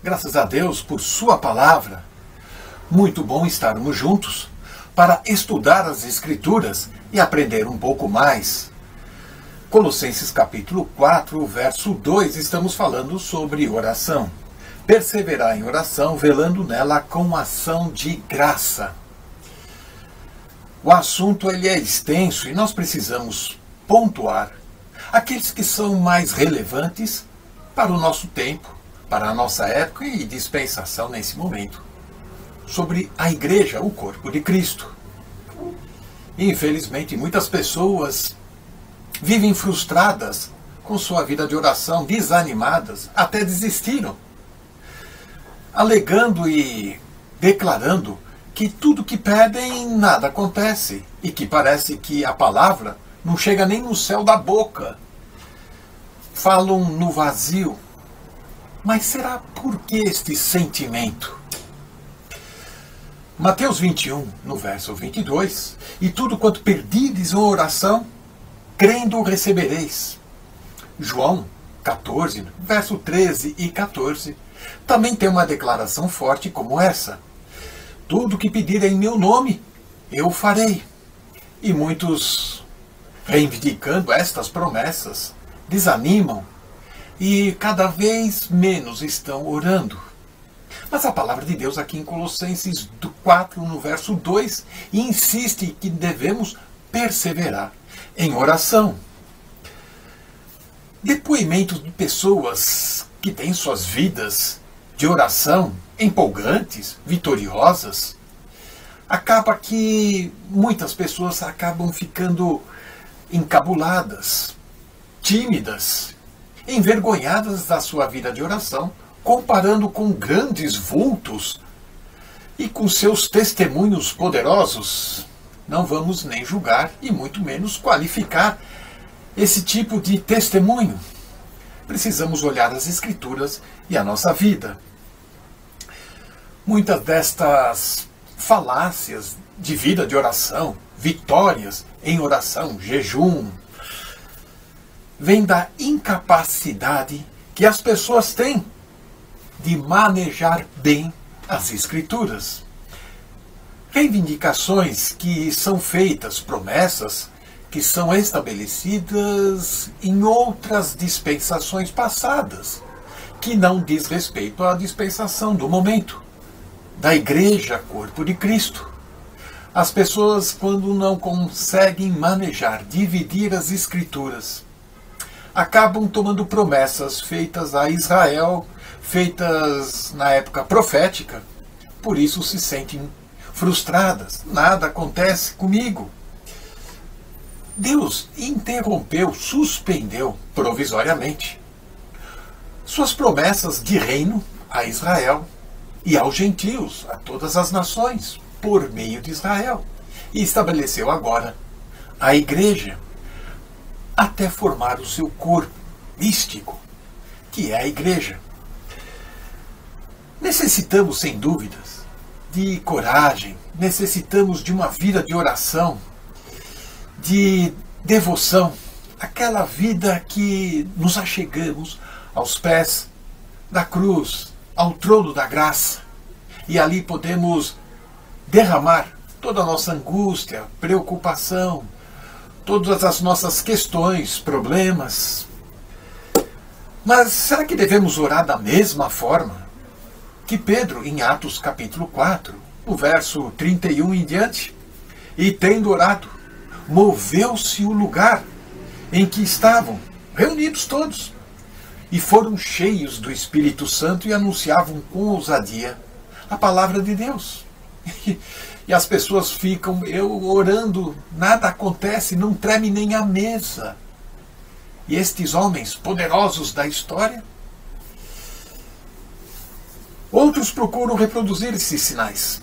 Graças a Deus por sua palavra. Muito bom estarmos juntos para estudar as Escrituras e aprender um pouco mais. Colossenses capítulo 4, verso 2, estamos falando sobre oração. Perseverar em oração, velando nela com ação de graça. O assunto ele é extenso e nós precisamos pontuar aqueles que são mais relevantes para o nosso tempo, para a nossa época e dispensação nesse momento. Sobre a igreja, o corpo de Cristo. Infelizmente, muitas pessoas vivem frustradas com sua vida de oração, desanimadas, até desistiram, alegando e declarando que tudo que pedem nada acontece e que parece que a palavra não chega nem no céu da boca. Falam no vazio. Mas será por que este sentimento? Mateus 21, no verso 22, e tudo quanto perdides em oração, crendo recebereis. João 14, verso 13 e 14, também tem uma declaração forte como essa. Tudo que pedirem em meu nome, eu farei. E muitos, reivindicando estas promessas, desanimam e cada vez menos estão orando. Mas a palavra de Deus aqui em Colossenses 4, no verso 2, insiste que devemos perseverar em oração. Depoimentos de pessoas que têm suas vidas de oração empolgantes, vitoriosas, acaba que muitas pessoas acabam ficando encabuladas, tímidas, envergonhadas da sua vida de oração, comparando com grandes vultos e com seus testemunhos poderosos. Não vamos nem julgar e muito menos qualificar esse tipo de testemunho. Precisamos olhar as Escrituras e a nossa vida. Muitas destas falácias de vida de oração, vitórias em oração, jejum, vêm da incapacidade que as pessoas têm de manejar bem as Escrituras. Reivindicações que são feitas, promessas que são estabelecidas em outras dispensações passadas, que não diz respeito à dispensação do momento, da igreja, corpo de Cristo. As pessoas, quando não conseguem manejar, dividir as Escrituras, acabam tomando promessas feitas a Israel, feitas na época profética, por isso se sentem frustradas. Nada acontece comigo. Deus interrompeu, suspendeu provisoriamente suas promessas de reino a Israel e aos gentios, a todas as nações, por meio de Israel. E estabeleceu agora a igreja até formar o seu corpo místico, que é a igreja. Necessitamos, sem dúvidas, de coragem, necessitamos de uma vida de oração, de devoção, aquela vida que nos achegamos aos pés da cruz, ao trono da graça, e ali podemos derramar toda a nossa angústia, preocupação, todas as nossas questões, problemas. Mas será que devemos orar da mesma forma que Pedro, em Atos capítulo 4, no verso 31 em diante? E tendo orado, moveu-se o lugar em que estavam reunidos todos, e foram cheios do Espírito Santo e anunciavam com ousadia a palavra de Deus. E as pessoas ficam, eu orando, nada acontece, não treme nem a mesa. E estes homens poderosos da história, outros procuram reproduzir esses sinais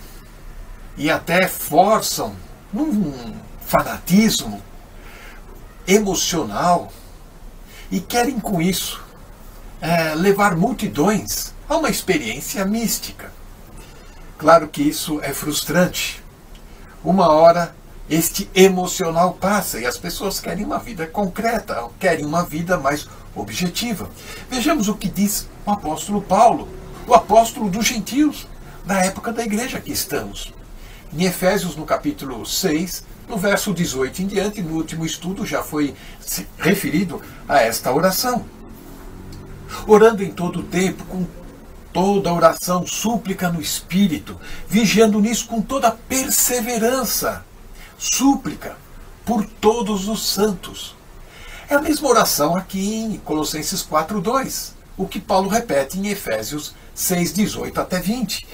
e até forçam num fanatismo emocional e querem com isso levar multidões a uma experiência mística. Claro que isso é frustrante. Uma hora este emocional passa e as pessoas querem uma vida concreta, querem uma vida mais objetiva. Vejamos o que diz o apóstolo Paulo, o apóstolo dos gentios, na época da igreja que estamos. Em Efésios, no capítulo 6, no verso 18 em diante, no último estudo já foi referido a esta oração. Orando em todo o tempo, com toda oração, súplica no Espírito, vigiando nisso com toda perseverança, súplica por todos os santos. É a mesma oração aqui em Colossenses 4:2, o que Paulo repete em Efésios 6:18 até 20.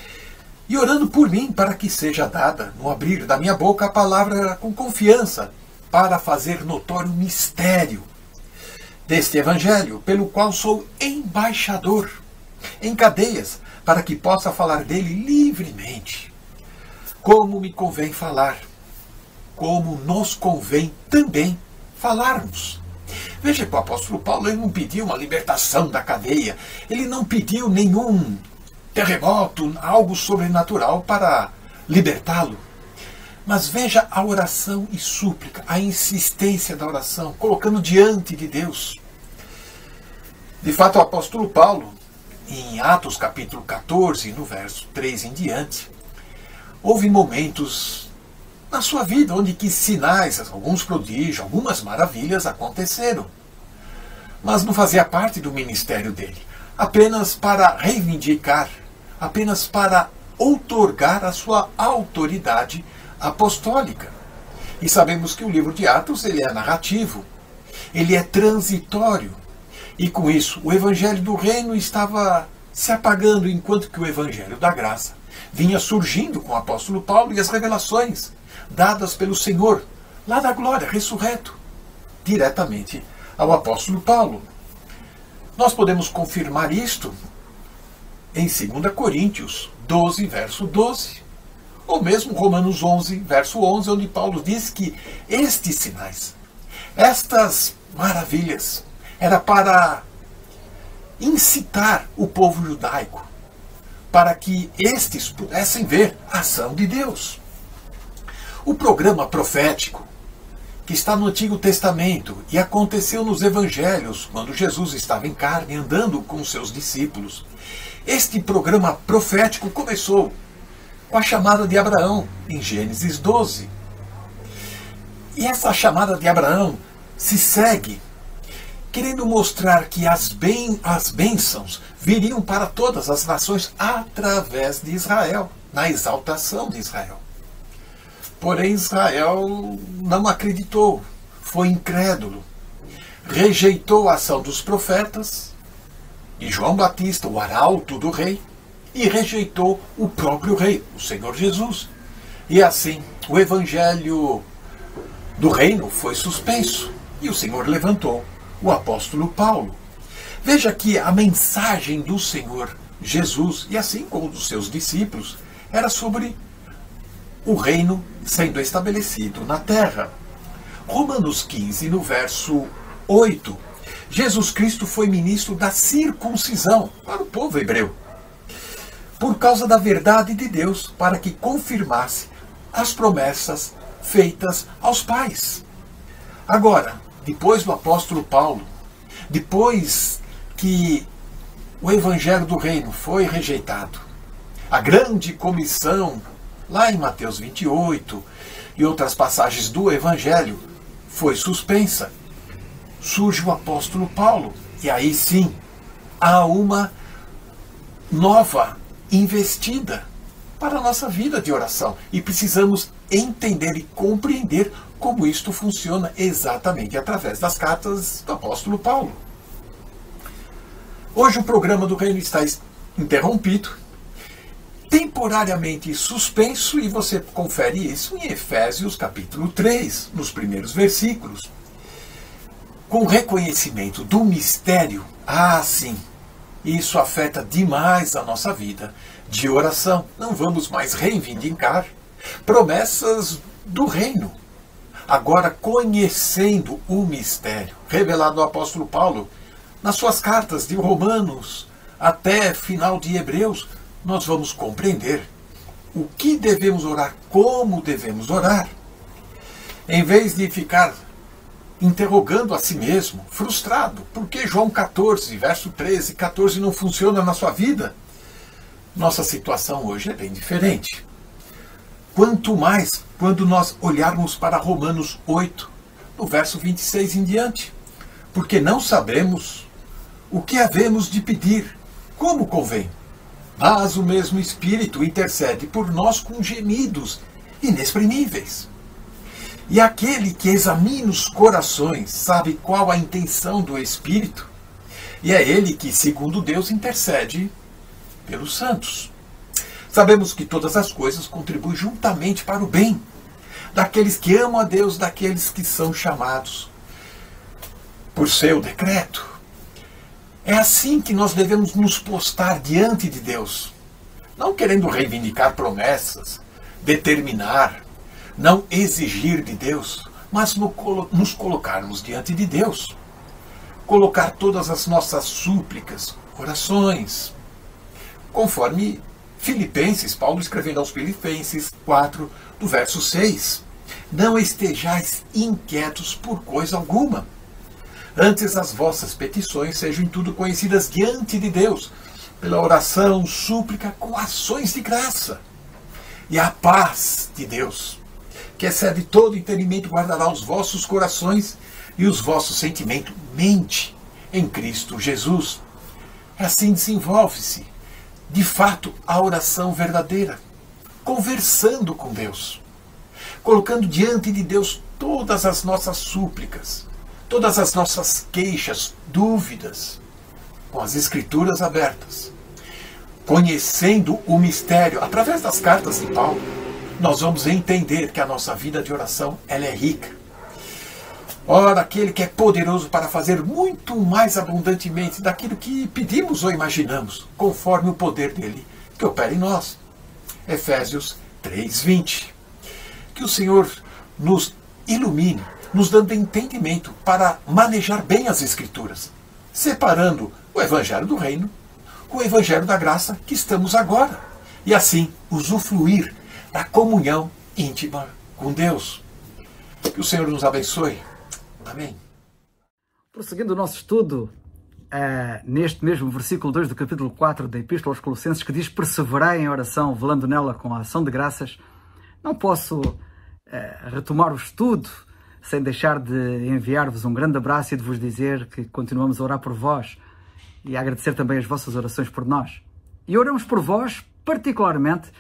E orando por mim, para que seja dada, no abrir da minha boca, a palavra com confiança, para fazer notório o mistério deste Evangelho, pelo qual sou embaixador, em cadeias, para que possa falar dele livremente. Como me convém falar, como nos convém também falarmos. Veja que o apóstolo Paulo ele não pediu uma libertação da cadeia, ele não pediu nenhum terremoto, algo sobrenatural para libertá-lo. Mas veja a oração e súplica, a insistência da oração, colocando diante de Deus. De fato, o apóstolo Paulo, em Atos capítulo 14, no verso 3 em diante, houve momentos na sua vida onde que sinais, alguns prodígios, algumas maravilhas aconteceram. Mas não fazia parte do ministério dele. Apenas para reivindicar, apenas para outorgar a sua autoridade apostólica. E sabemos que o livro de Atos ele é narrativo, ele é transitório. E com isso, o evangelho do reino estava se apagando, enquanto que o evangelho da graça vinha surgindo com o apóstolo Paulo e as revelações dadas pelo Senhor, lá da glória, ressurreto, diretamente ao apóstolo Paulo. Nós podemos confirmar isto em 2 Coríntios 12, verso 12, ou mesmo Romanos 11, verso 11, onde Paulo diz que estes sinais, estas maravilhas, era para incitar o povo judaico, para que estes pudessem ver a ação de Deus. O programa profético, que está no Antigo Testamento e aconteceu nos Evangelhos, quando Jesus estava em carne, andando com seus discípulos, este programa profético começou com a chamada de Abraão, em Gênesis 12. E essa chamada de Abraão se segue querendo mostrar que as bênçãos viriam para todas as nações através de Israel, na exaltação de Israel. Porém, Israel não acreditou, foi incrédulo, rejeitou a ação dos profetas, e João Batista, o arauto do rei, e rejeitou o próprio rei, o Senhor Jesus. E assim, o evangelho do reino foi suspenso, e o Senhor levantou o apóstolo Paulo. Veja que a mensagem do Senhor Jesus, e assim como dos seus discípulos, era sobre o reino sendo estabelecido na terra. Romanos 15, no verso 8, Jesus Cristo foi ministro da circuncisão para o povo hebreu, por causa da verdade de Deus, para que confirmasse as promessas feitas aos pais. Agora, depois do apóstolo Paulo, depois que o evangelho do reino foi rejeitado, a grande comissão, lá em Mateus 28 e outras passagens do evangelho, foi suspensa. Surge o apóstolo Paulo, e aí sim, há uma nova investida para a nossa vida de oração. E precisamos entender e compreender como isto funciona exatamente através das cartas do apóstolo Paulo. Hoje o programa do reino está interrompido, temporariamente suspenso, e você confere isso em Efésios capítulo 3, nos primeiros versículos. Com reconhecimento do mistério, sim, isso afeta demais a nossa vida de oração. Não vamos mais reivindicar promessas do reino. Agora, conhecendo o mistério revelado ao apóstolo Paulo nas suas cartas de Romanos até final de Hebreus, nós vamos compreender o que devemos orar, como devemos orar. Em vez de ficar interrogando a si mesmo, frustrado, por que João 14, verso 13 e 14 não funciona na sua vida? Nossa situação hoje é bem diferente. Quanto mais quando nós olharmos para Romanos 8, no verso 26 em diante. Porque não sabemos o que havemos de pedir, como convém. Mas o mesmo Espírito intercede por nós com gemidos inexprimíveis. E aquele que examina os corações sabe qual a intenção do Espírito, e é ele que, segundo Deus, intercede pelos santos. Sabemos que todas as coisas contribuem juntamente para o bem daqueles que amam a Deus, daqueles que são chamados por seu decreto. É assim que nós devemos nos postar diante de Deus, não querendo reivindicar promessas, determinar, não exigir de Deus, mas nos colocarmos diante de Deus. Colocar todas as nossas súplicas, orações, conforme Filipenses, Paulo escrevendo aos Filipenses 4, do verso 6. Não estejais inquietos por coisa alguma. Antes as vossas petições sejam em tudo conhecidas diante de Deus, pela oração, súplica, com ações de graça. E a paz de Deus, que excede todo entendimento, guardará os vossos corações e os vossos sentimentos, mente, em Cristo Jesus. Assim desenvolve-se, de fato, a oração verdadeira, conversando com Deus, colocando diante de Deus todas as nossas súplicas, todas as nossas queixas, dúvidas, com as Escrituras abertas, conhecendo o mistério, através das cartas de Paulo, nós vamos entender que a nossa vida de oração ela é rica. Ora, aquele que é poderoso para fazer muito mais abundantemente daquilo que pedimos ou imaginamos, conforme o poder dele que opera em nós. Efésios 3:20. Que o Senhor nos ilumine, nos dando entendimento para manejar bem as Escrituras, separando o Evangelho do Reino com o Evangelho da Graça que estamos agora, e assim usufruir da comunhão íntima com Deus. Que o Senhor nos abençoe. Amém. Prosseguindo o nosso estudo, neste mesmo versículo 2 do capítulo 4 da Epístola aos Colossenses, que diz: perseverai em oração, velando nela com a ação de graças, não posso retomar o estudo sem deixar de enviar-vos um grande abraço e de vos dizer que continuamos a orar por vós e a agradecer também as vossas orações por nós. E oramos por vós, particularmente,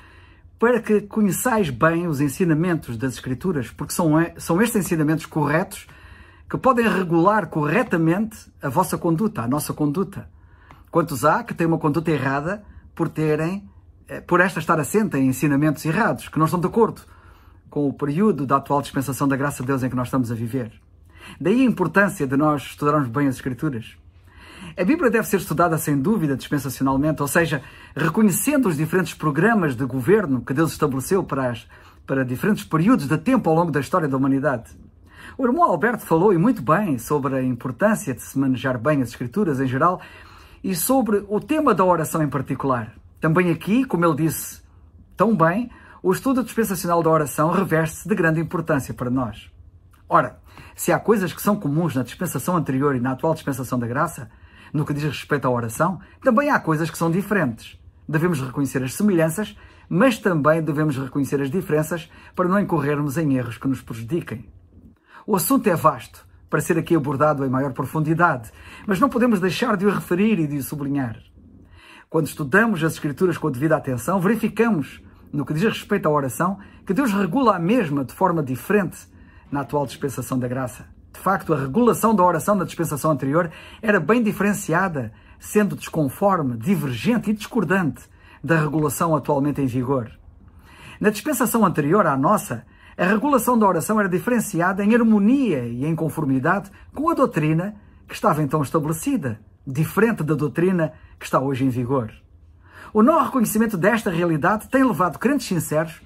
para que conheçais bem os ensinamentos das Escrituras, porque são estes ensinamentos corretos que podem regular corretamente a vossa conduta, a nossa conduta. Quantos há que têm uma conduta errada por esta estar assente em ensinamentos errados, que não estão de acordo com o período da atual dispensação da graça de Deus em que nós estamos a viver. Daí a importância de nós estudarmos bem as Escrituras. A Bíblia deve ser estudada sem dúvida dispensacionalmente, ou seja, reconhecendo os diferentes programas de governo que Deus estabeleceu para diferentes períodos de tempo ao longo da história da humanidade. O irmão Alberto falou, e muito bem, sobre a importância de se manejar bem as Escrituras em geral e sobre o tema da oração em particular. Também aqui, como ele disse tão bem, o estudo dispensacional da oração reveste-se de grande importância para nós. Ora, se há coisas que são comuns na dispensação anterior e na atual dispensação da graça, no que diz respeito à oração, também há coisas que são diferentes. Devemos reconhecer as semelhanças, mas também devemos reconhecer as diferenças para não incorrermos em erros que nos prejudiquem. O assunto é vasto, para ser aqui abordado em maior profundidade, mas não podemos deixar de o referir e de o sublinhar. Quando estudamos as Escrituras com a devida atenção, verificamos, no que diz respeito à oração, que Deus regula a mesma de forma diferente na atual dispensação da graça. De facto, a regulação da oração na dispensação anterior era bem diferenciada, sendo desconforme, divergente e discordante da regulação atualmente em vigor. Na dispensação anterior à nossa, a regulação da oração era diferenciada em harmonia e em conformidade com a doutrina que estava então estabelecida, diferente da doutrina que está hoje em vigor. O não reconhecimento desta realidade tem levado crentes sinceros,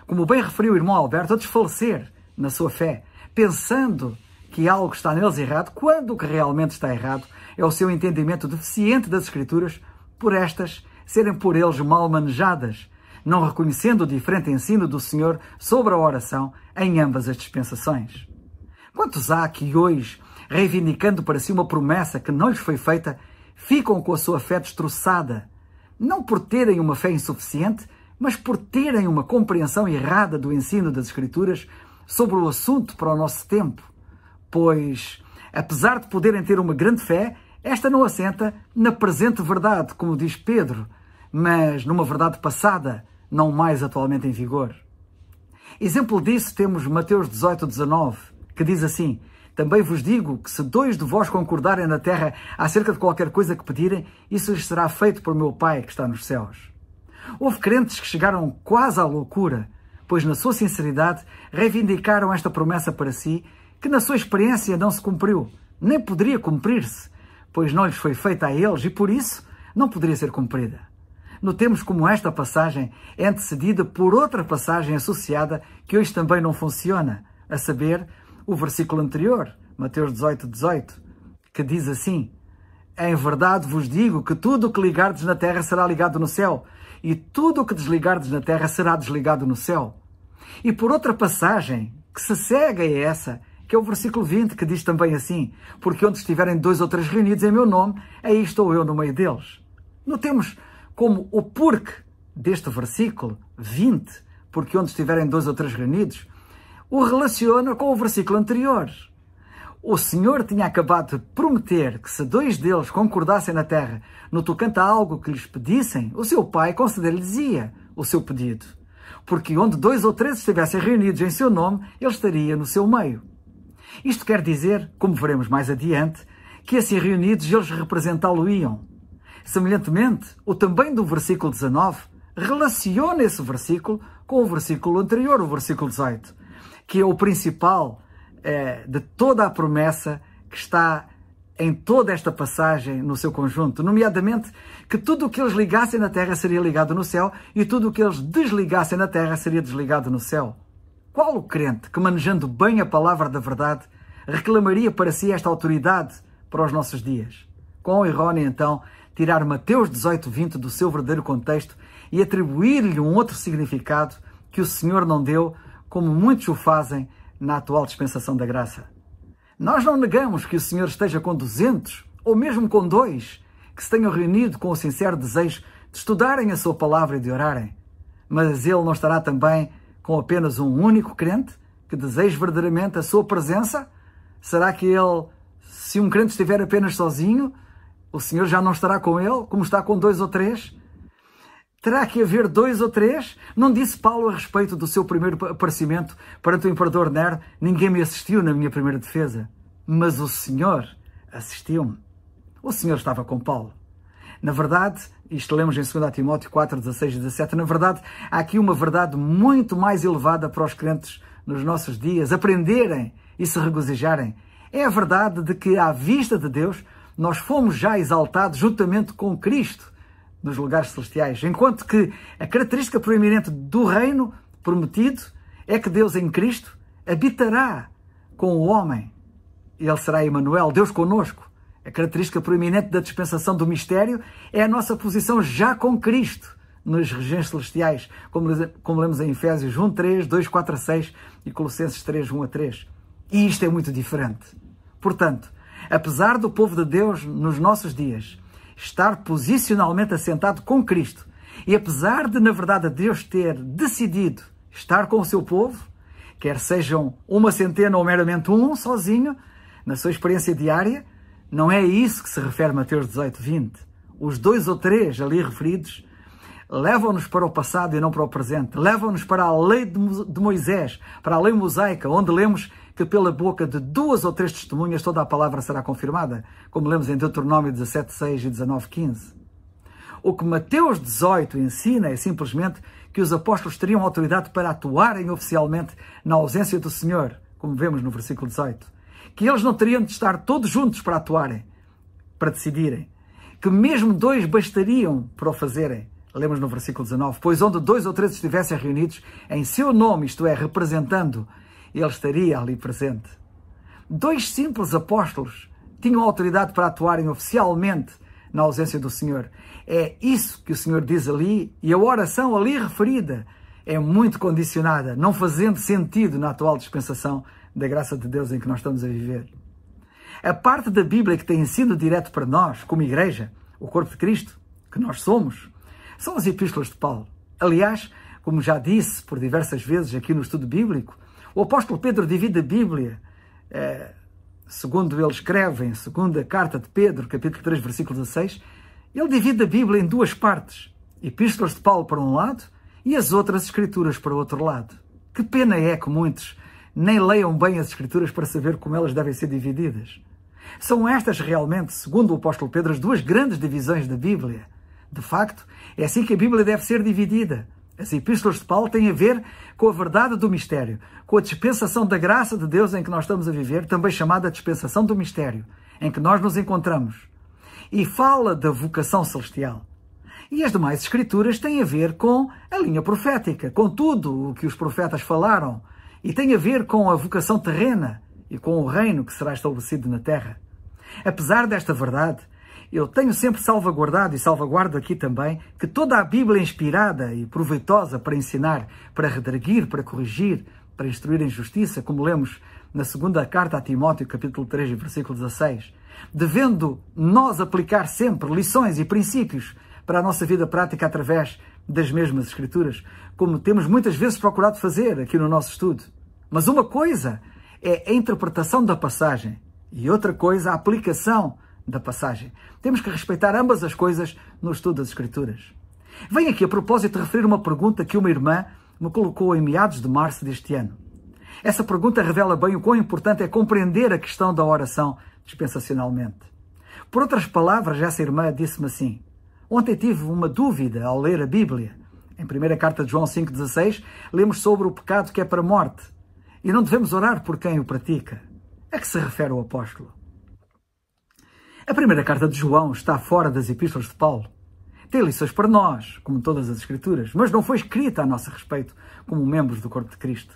como bem referiu o irmão Alberto, a desfalecer na sua fé, pensando que algo está neles errado, quando o que realmente está errado é o seu entendimento deficiente das Escrituras, por estas serem por eles mal manejadas, não reconhecendo o diferente ensino do Senhor sobre a oração em ambas as dispensações. Quantos há que hoje, reivindicando para si uma promessa que não lhes foi feita, ficam com a sua fé destroçada, não por terem uma fé insuficiente, mas por terem uma compreensão errada do ensino das Escrituras sobre o assunto para o nosso tempo. Pois, apesar de poderem ter uma grande fé, esta não assenta na presente verdade, como diz Pedro, mas numa verdade passada, não mais atualmente em vigor. Exemplo disso temos Mateus 18:19, que diz assim: também vos digo que se 2 de vós concordarem na terra acerca de qualquer coisa que pedirem, isso lhes será feito por meu Pai que está nos céus. Houve crentes que chegaram quase à loucura, pois na sua sinceridade reivindicaram esta promessa para si, que na sua experiência não se cumpriu, nem poderia cumprir-se, pois não lhes foi feita a eles e por isso não poderia ser cumprida. Notemos como esta passagem é antecedida por outra passagem associada que hoje também não funciona, a saber, o versículo anterior, Mateus 18:18, que diz assim: em verdade vos digo que tudo o que ligardes na terra será ligado no céu, e tudo o que desligardes na terra será desligado no céu. E por outra passagem, que se segue a essa, que é o versículo 20, que diz também assim: porque onde estiverem 2 ou 3 reunidos em meu nome, aí estou eu no meio deles. Notemos como o porquê deste versículo 20, porque onde estiverem 2 ou 3 reunidos, o relaciona com o versículo anterior. O Senhor tinha acabado de prometer que se 2 deles concordassem na terra no tocante a algo que lhes pedissem, o seu Pai conceder-lhes-ia o seu pedido. Porque onde 2 ou 3 estivessem reunidos em seu nome, ele estaria no seu meio. Isto quer dizer, como veremos mais adiante, que assim reunidos eles representá-lo-iam. Semelhantemente, o também do versículo 19 relaciona esse versículo com o versículo anterior, o versículo 18, que é o principal de toda a promessa que está em toda esta passagem no seu conjunto, nomeadamente que tudo o que eles ligassem na terra seria ligado no céu e tudo o que eles desligassem na terra seria desligado no céu. Qual o crente que, manejando bem a palavra da verdade, reclamaria para si esta autoridade para os nossos dias? Quão erróneo, então, tirar Mateus 18:20 do seu verdadeiro contexto e atribuir-lhe um outro significado que o Senhor não deu, como muitos o fazem na atual dispensação da graça. Nós não negamos que o Senhor esteja com 200, ou mesmo com 2, que se tenham reunido com o sincero desejo de estudarem a sua palavra e de orarem. Mas Ele não estará também com apenas um único crente que deseje verdadeiramente a sua presença? Será que Ele, se um crente estiver apenas sozinho, o Senhor já não estará com ele, como está com 2 ou 3? Terá que haver 2 ou 3? Não disse Paulo a respeito do seu primeiro aparecimento perante o imperador Nero: ninguém me assistiu na minha primeira defesa, mas o Senhor assistiu-me. O Senhor estava com Paulo. Na verdade, isto lemos em 2 Timóteo 4, 16 e 17, na verdade, há aqui uma verdade muito mais elevada para os crentes nos nossos dias aprenderem e se regozijarem. É a verdade de que, à vista de Deus, nós fomos já exaltados juntamente com Cristo nos lugares celestiais, enquanto que a característica proeminente do reino prometido é que Deus em Cristo habitará com o homem. Ele será Emanuel, Deus conosco. A característica proeminente da dispensação do mistério é a nossa posição já com Cristo nas regiões celestiais, como lemos em Efésios 1:3, 2:4-6 e Colossenses 3:1-3. E isto é muito diferente. Portanto, apesar do povo de Deus nos nossos dias estar posicionalmente assentado com Cristo, e apesar de, na verdade, Deus ter decidido estar com o seu povo, quer sejam 1 centena ou meramente um sozinho, na sua experiência diária, não é a isso que se refere Mateus 18:20. Os 2 ou 3 ali referidos levam-nos para o passado e não para o presente. Levam-nos para a lei de Moisés, para a lei mosaica, onde lemos que pela boca de 2 ou 3 testemunhas toda a palavra será confirmada, como lemos em Deuteronômio 17:6 e 19:15. O que Mateus 18 ensina é simplesmente que os apóstolos teriam autoridade para atuarem oficialmente na ausência do Senhor, como vemos no versículo 18. Que eles não teriam de estar todos juntos para atuarem, para decidirem. Que mesmo 2 bastariam para o fazerem. Lemos no versículo 19. Pois onde 2 ou 3 estivessem reunidos em seu nome, isto é, representando, ele estaria ali presente. 2 simples apóstolos tinham autoridade para atuarem oficialmente na ausência do Senhor. É isso que o Senhor diz ali, e a oração ali referida é muito condicionada, não fazendo sentido na atual dispensação da graça de Deus em que nós estamos a viver. A parte da Bíblia que tem ensino direto para nós, como igreja, o corpo de Cristo, que nós somos, são as epístolas de Paulo. Aliás, como já disse por diversas vezes aqui no estudo bíblico, o apóstolo Pedro divide a Bíblia, segundo ele escreve em 2ª carta de Pedro, capítulo 3, versículo 16, ele divide a Bíblia em duas partes, epístolas de Paulo para um lado e as outras escrituras para o outro lado. Que pena é que muitos nem leiam bem as escrituras para saber como elas devem ser divididas. São estas realmente, segundo o apóstolo Pedro, as duas grandes divisões da Bíblia. De facto, é assim que a Bíblia deve ser dividida. As epístolas de Paulo têm a ver com a verdade do mistério, com a dispensação da graça de Deus em que nós estamos a viver, também chamada dispensação do mistério, em que nós nos encontramos. E fala da vocação celestial. E as demais escrituras têm a ver com a linha profética, com tudo o que os profetas falaram, e tem a ver com a vocação terrena e com o reino que será estabelecido na terra. Apesar desta verdade, eu tenho sempre salvaguardado e salvaguardo aqui também que toda a Bíblia é inspirada e proveitosa para ensinar, para redarguir, para corrigir, para instruir em justiça, como lemos na 2ª carta a Timóteo, capítulo 3, versículo 16, devendo nós aplicar sempre lições e princípios para a nossa vida prática através das mesmas Escrituras, como temos muitas vezes procurado fazer aqui no nosso estudo. Mas uma coisa é a interpretação da passagem e outra coisa a aplicação da passagem. Temos que respeitar ambas as coisas no estudo das Escrituras. Venho aqui a propósito referir uma pergunta que uma irmã me colocou em meados de março deste ano. Essa pergunta revela bem o quão importante é compreender a questão da oração dispensacionalmente. Por outras palavras, essa irmã disse-me assim: ontem tive uma dúvida ao ler a Bíblia. Em 1ª carta de João 5,16, lemos sobre o pecado que é para a morte. E não devemos orar por quem o pratica. A que se refere o apóstolo? A 1ª carta de João está fora das epístolas de Paulo. Tem lições para nós, como todas as Escrituras, mas não foi escrita a nosso respeito como membros do corpo de Cristo.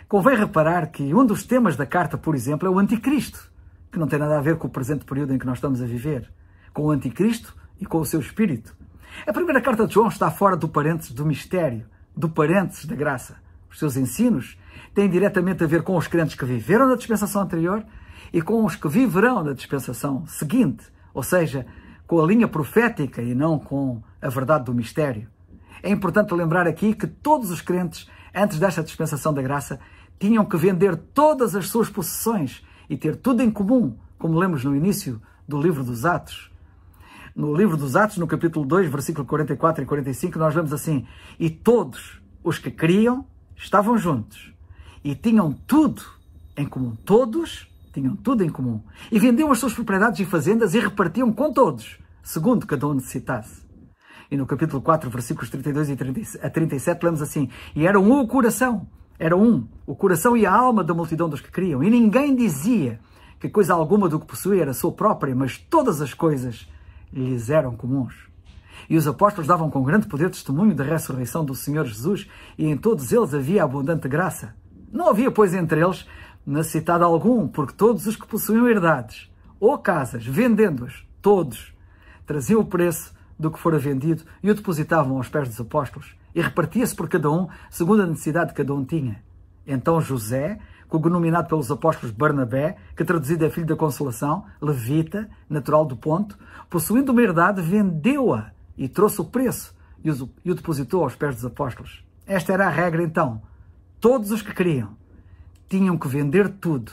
Convém reparar que um dos temas da carta, por exemplo, é o anticristo, que não tem nada a ver com o presente período em que nós estamos a viver, com o anticristo e com o seu espírito. A 1ª carta de João está fora do parênteses do mistério, do parênteses da graça. Os seus ensinos têm diretamente a ver com os crentes que viveram na dispensação anterior e com os que viverão na dispensação seguinte, ou seja, com a linha profética e não com a verdade do mistério. É importante lembrar aqui que todos os crentes, antes desta dispensação da graça, tinham que vender todas as suas possessões e ter tudo em comum, como lemos no início do livro dos Atos. No livro dos Atos, no capítulo 2, versículo 44 e 45, nós lemos assim: e todos os que criam estavam juntos e tinham tudo em comum. Todos tinham tudo em comum. E vendiam as suas propriedades e fazendas e repartiam com todos, segundo cada um necessitasse. E no capítulo 4, versículos 32 a 37, lemos assim: e eram um o coração. Era um, o coração e a alma da multidão dos que criam. E ninguém dizia que coisa alguma do que possuía era sua própria, mas todas as coisas lhes eram comuns. E os apóstolos davam com grande poder testemunho da ressurreição do Senhor Jesus, e em todos eles havia abundante graça. Não havia, pois, entre eles necessitado algum, porque todos os que possuíam herdades ou casas, vendendo-as, todos, traziam o preço do que fora vendido e o depositavam aos pés dos apóstolos, e repartia-se por cada um, segundo a necessidade que cada um tinha. Então José, cognominado pelos apóstolos Barnabé, que traduzido é filho da consolação, levita, natural do Ponto, possuindo uma herdade, vendeu-a e trouxe o preço e o depositou aos pés dos apóstolos. Esta era a regra então. Todos os que queriam tinham que vender tudo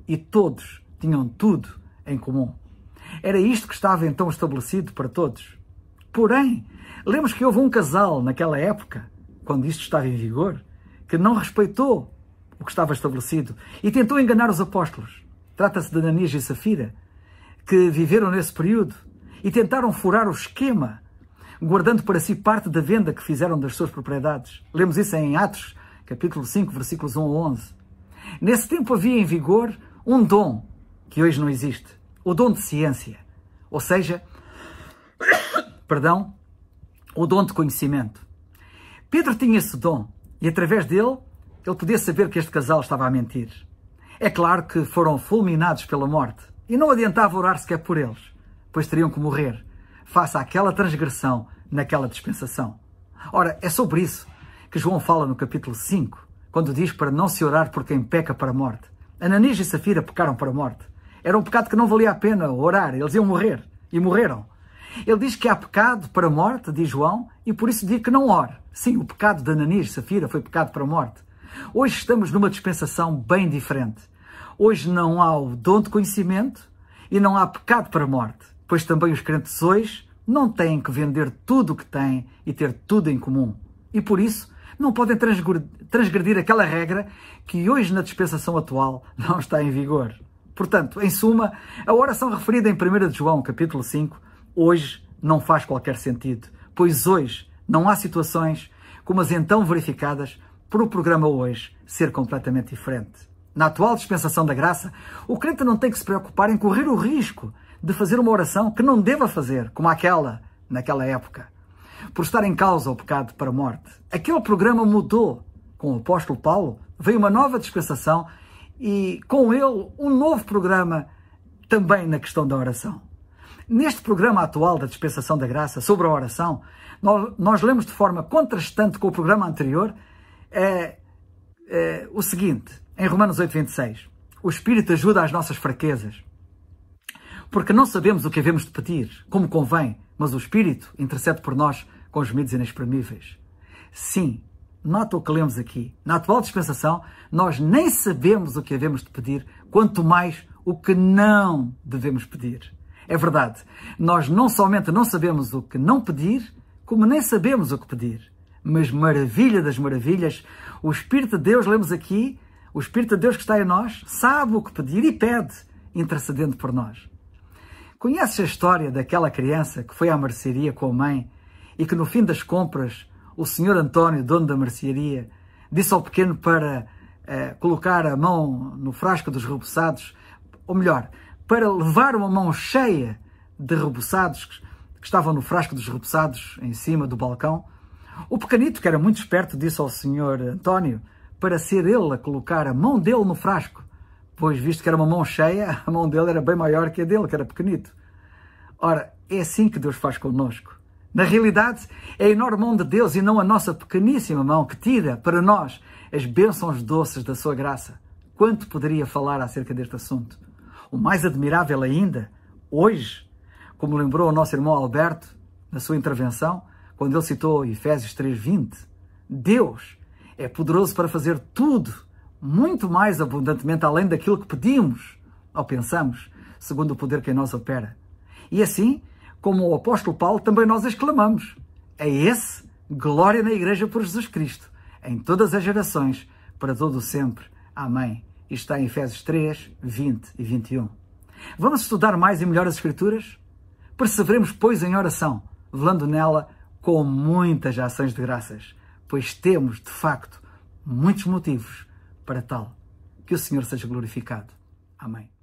e todos tinham tudo em comum. Era isto que estava então estabelecido para todos. Porém, lemos que houve um casal naquela época, quando isto estava em vigor, que não respeitou o que estava estabelecido e tentou enganar os apóstolos. Trata-se de Ananias e Safira, que viveram nesse período e tentaram furar o esquema, guardando para si parte da venda que fizeram das suas propriedades. Lemos isso em Atos, capítulo 5, versículos 1 a 11. Nesse tempo havia em vigor um dom que hoje não existe, o dom de ciência, ou seja, o dom de conhecimento. Pedro tinha esse dom e através dele ele podia saber que este casal estava a mentir. É claro que foram fulminados pela morte e não adiantava orar sequer por eles, pois teriam que morrer face àquela transgressão naquela dispensação. Ora, é sobre isso que João fala no capítulo 5, quando diz para não se orar por quem peca para a morte. Ananias e Safira pecaram para a morte. Era um pecado que não valia a pena orar, eles iam morrer, e morreram. Ele diz que há pecado para a morte, diz João, e por isso diz que não ore. Sim, o pecado de Ananias e Safira foi pecado para a morte. Hoje estamos numa dispensação bem diferente. Hoje não há o dom de conhecimento e não há pecado para a morte, pois também os crentes hoje não têm que vender tudo o que têm e ter tudo em comum. E por isso não podem transgredir aquela regra que hoje na dispensação atual não está em vigor. Portanto, em suma, a oração referida em 1 de João, capítulo 5, hoje não faz qualquer sentido, pois hoje não há situações como as então verificadas por o programa hoje ser completamente diferente. Na atual dispensação da graça, o crente não tem que se preocupar em correr o risco de fazer uma oração que não deva fazer, como aquela naquela época, por estar em causa o pecado para a morte. Aquele programa mudou. Com o apóstolo Paulo veio uma nova dispensação e com ele um novo programa também na questão da oração. Neste programa atual da dispensação da graça sobre a oração, nós lemos de forma contrastante com o programa anterior o seguinte, em Romanos 8:26, o Espírito ajuda às nossas fraquezas, porque não sabemos o que havemos de pedir, como convém, mas o Espírito intercede por nós com gemidos inexprimíveis. Sim, nota o que lemos aqui. Na atual dispensação, nós nem sabemos o que havemos de pedir, quanto mais o que não devemos pedir. É verdade, nós não somente não sabemos o que não pedir, como nem sabemos o que pedir. Mas maravilha das maravilhas, o Espírito de Deus, lemos aqui, o Espírito de Deus que está em nós, sabe o que pedir e pede, intercedendo por nós. Conheces a história daquela criança que foi à mercearia com a mãe e que no fim das compras o senhor António, dono da mercearia, disse ao pequeno para colocar a mão no frasco dos reboçados, ou melhor, para levar uma mão cheia de reboçados que estavam no frasco dos reboçados em cima do balcão. O pequenito, que era muito esperto, disse ao senhor António para ser ele a colocar a mão dele no frasco, pois visto que era uma mão cheia, a mão dele era bem maior que a dele, que era pequenito. Ora, é assim que Deus faz connosco. Na realidade, é a enorme mão de Deus e não a nossa pequeníssima mão que tira para nós as bênçãos doces da sua graça. Quanto poderia falar acerca deste assunto? O mais admirável ainda, hoje, como lembrou o nosso irmão Alberto na sua intervenção, quando ele citou Efésios 3:20, Deus é poderoso para fazer tudo, muito mais abundantemente além daquilo que pedimos ou pensamos, segundo o poder que em nós opera. E assim, como o apóstolo Paulo, também nós exclamamos: a esse, glória na Igreja por Jesus Cristo, em todas as gerações, para todo o sempre. Amém. Isto está em Efésios 3:20 e 21. Vamos estudar mais e melhor as Escrituras? Perseveremos, pois, em oração, velando nela com muitas ações de graças, pois temos, de facto, muitos motivos para tal. Que o Senhor seja glorificado. Amém.